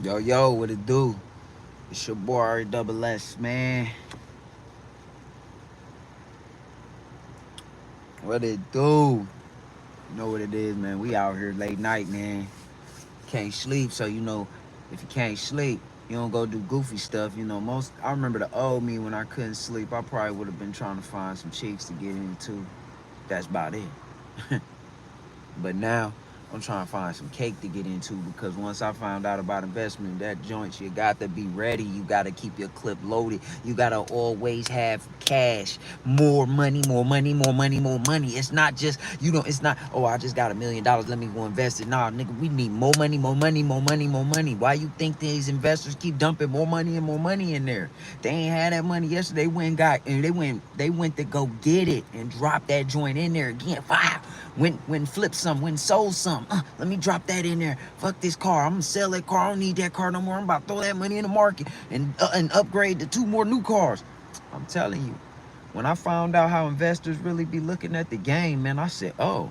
Yo, yo, what it do? It's your boy R-double-S, man. What it do? You know what it is, man. We out here late night, man. Can't sleep, so if you can't sleep, you don't go do goofy stuff. I remember the old me when I couldn't sleep. I probably would have been trying to find some chicks to get into. That's about it. But now I'm trying to find some cake to get into because once I found out about investment, that joint, you got to be ready. You got to keep your clip loaded. You got to always have cash, more money, more money, more money, more money. It's not just, it's not, oh, I just got $1 million. Let me go invest it. Nah, nigga, we need more money, more money, more money, more money. Why you think these investors keep dumping more money and more money in there? They ain't had that money yesterday. They went to go get it and drop that joint in there again. Fire. Went flip some, went sold some. Let me drop that in there. Fuck this car. I'm gonna sell that car. I don't need that car no more. I'm about to throw that money in the market and upgrade to 2 more new cars. I'm telling you, when I found out how investors really be looking at the game, man, I said, oh,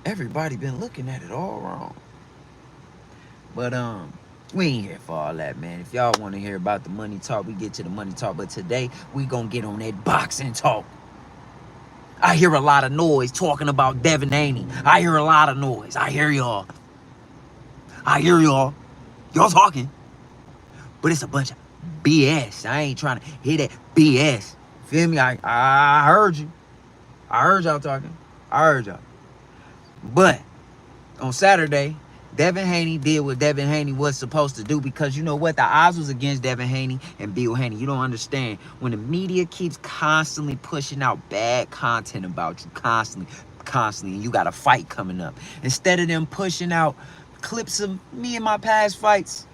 everybody been looking at it all wrong. But we ain't here for all that, man. If y'all want to hear about the money talk, we get to the money talk. But today we gonna get on that boxing talk. I hear a lot of noise talking about Devin Haney. I hear a lot of noise. I hear y'all. Y'all talking. But it's a bunch of BS. I ain't trying to hear that BS. Feel me? I heard you. I heard y'all talking. I heard y'all. But on Saturday, Devin Haney did what Devin Haney was supposed to do because you know what? The odds was against Devin Haney and Bill Haney. You don't understand. When the media keeps constantly pushing out bad content about you, constantly, and you got a fight coming up, instead of them pushing out clips of me and my past fights,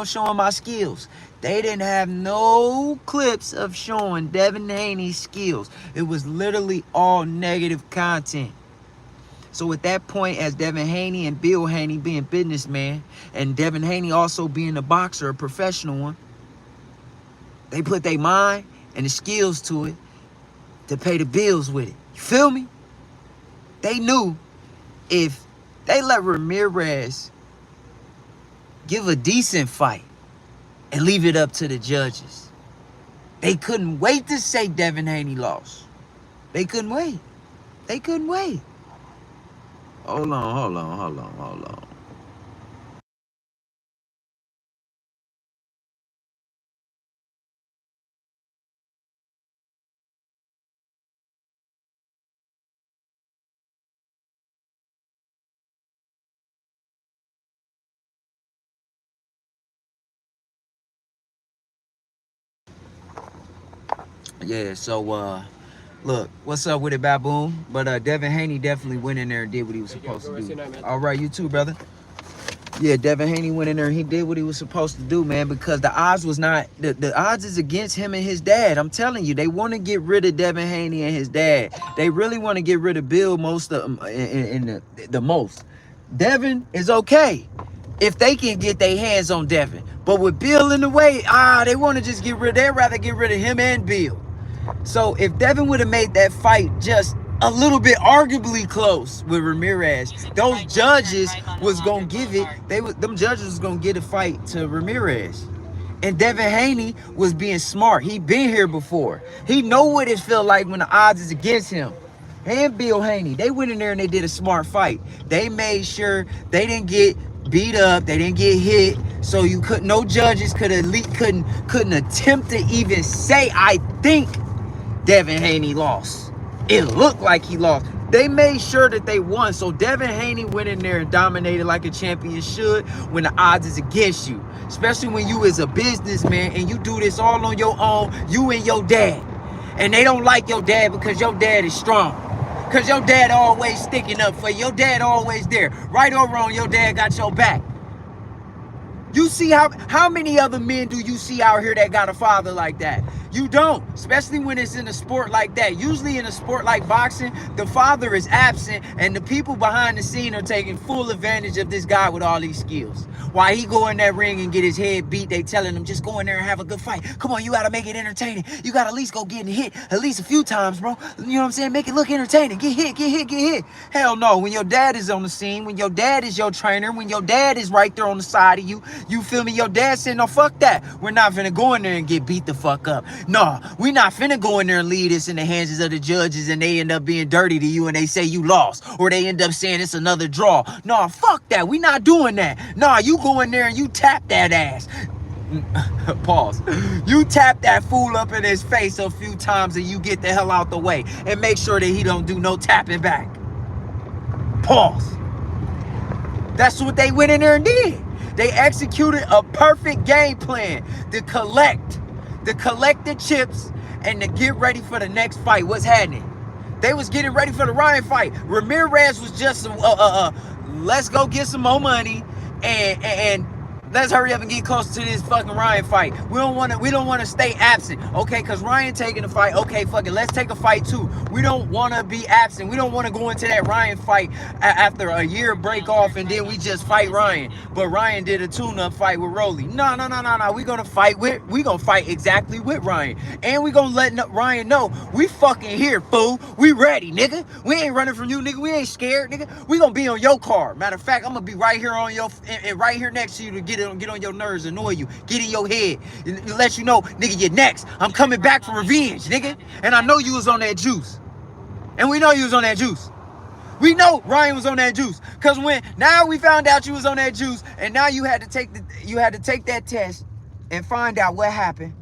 showing my skills, they didn't have no clips of showing Devin Haney's skills. It was literally all negative content. So at that point, as Devin Haney and Bill Haney being businessmen, and Devin Haney also being a boxer, a professional one, they put their mind and the skills to it to pay the bills with it. You feel me? They knew if they let Ramirez give a decent fight and leave it up to the judges, they couldn't wait to say Devin Haney lost. They couldn't wait. They couldn't wait. Hold on. Yeah, so look, what's up with it, Baboon? But Devin Haney definitely went in there and did what he was supposed to do. All right, you too, brother. Yeah, Devin Haney went in there and he did what he was supposed to do, man, because the odds was not, the odds is against him and his dad. I'm telling you, they want to get rid of Devin Haney and his dad. They really want to get rid of Bill the most. Devin is okay if they can get their hands on Devin. But with Bill in the way, they want to just they'd rather get rid of him and Bill. So if Devin would have made that fight just a little bit arguably close with Ramirez, those judges was gonna give it. Them judges was gonna get a fight to Ramirez. And Devin Haney was being smart. He been here before. He know what it feel like when the odds is against him. And Bill Haney, they went in there and they did a smart fight. They made sure they didn't get beat up, they didn't get hit, so no judges couldn't attempt to even say, I think Devin Haney lost. It looked like he lost. They made sure that they won. So Devin Haney went in there and dominated like a champion should when the odds is against you. Especially when you is a businessman and you do this all on your own, you and your dad. And they don't like your dad because your dad is strong. Because your dad always sticking up for you. Your dad always there. Right or wrong, your dad got your back. You see how many other men do you see out here that got a father like that? You don't, especially when it's in a sport like that. Usually in a sport like boxing, the father is absent and the people behind the scene are taking full advantage of this guy with all these skills. While he go in that ring and get his head beat, they telling him, just go in there and have a good fight. Come on, you got to make it entertaining. You got to at least go getting hit at least a few times, bro. You know what I'm saying? Make it look entertaining. Get hit, get hit, get hit. Hell no. When your dad is on the scene, when your dad is your trainer, when your dad is right there on the side of you, you feel me? Your dad said, no, fuck that. We're not finna go in there and get beat the fuck up. No, we not finna go in there and leave this in the hands of the judges and they end up being dirty to you and they say you lost. Or they end up saying it's another draw. No, fuck that. We not doing that. No, you go in there and you tap that ass. Pause. You tap that fool up in his face a few times and you get the hell out the way. And make sure that he don't do no tapping back. Pause. That's what they went in there and did. They executed a perfect game plan to collect the chips and to get ready for the next fight. What's happening? They was getting ready for the Ryan fight. Ramirez was just let's go get some more money and let's hurry up and get close to this fucking Ryan fight. We don't want to stay absent. Okay, cause Ryan taking the fight. Okay, fuck it. Let's take a fight too. We don't want to be absent. We don't want to go into that Ryan fight after a year break off and then we just fight Ryan. But Ryan did a tune-up fight with Rolly. No. We gonna fight exactly with Ryan. And we gonna let Ryan know we fucking here, fool. We ready, nigga. We ain't running from you, nigga. We ain't scared, nigga. We gonna be on your card. Matter of fact, I'm gonna be right here on your and right here next to you to get on your nerves, annoy you, get in your head, and let you know, nigga, you're next. I'm coming back for revenge, nigga. And I know you was on that juice. And we know you was on that juice. We know Ryan was on that juice. Cause now we found out you was on that juice, and now you had to take that test and find out what happened.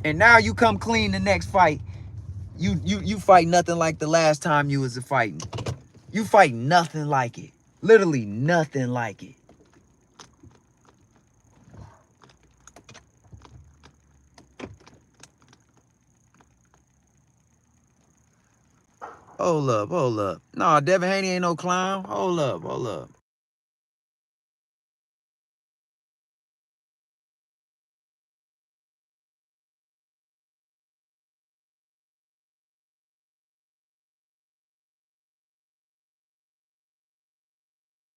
And now you come clean the next fight. You fight nothing like the last time you was fighting. You fight nothing like it. Literally nothing like it. Hold up. Nah, Devin Haney ain't no clown. Hold up.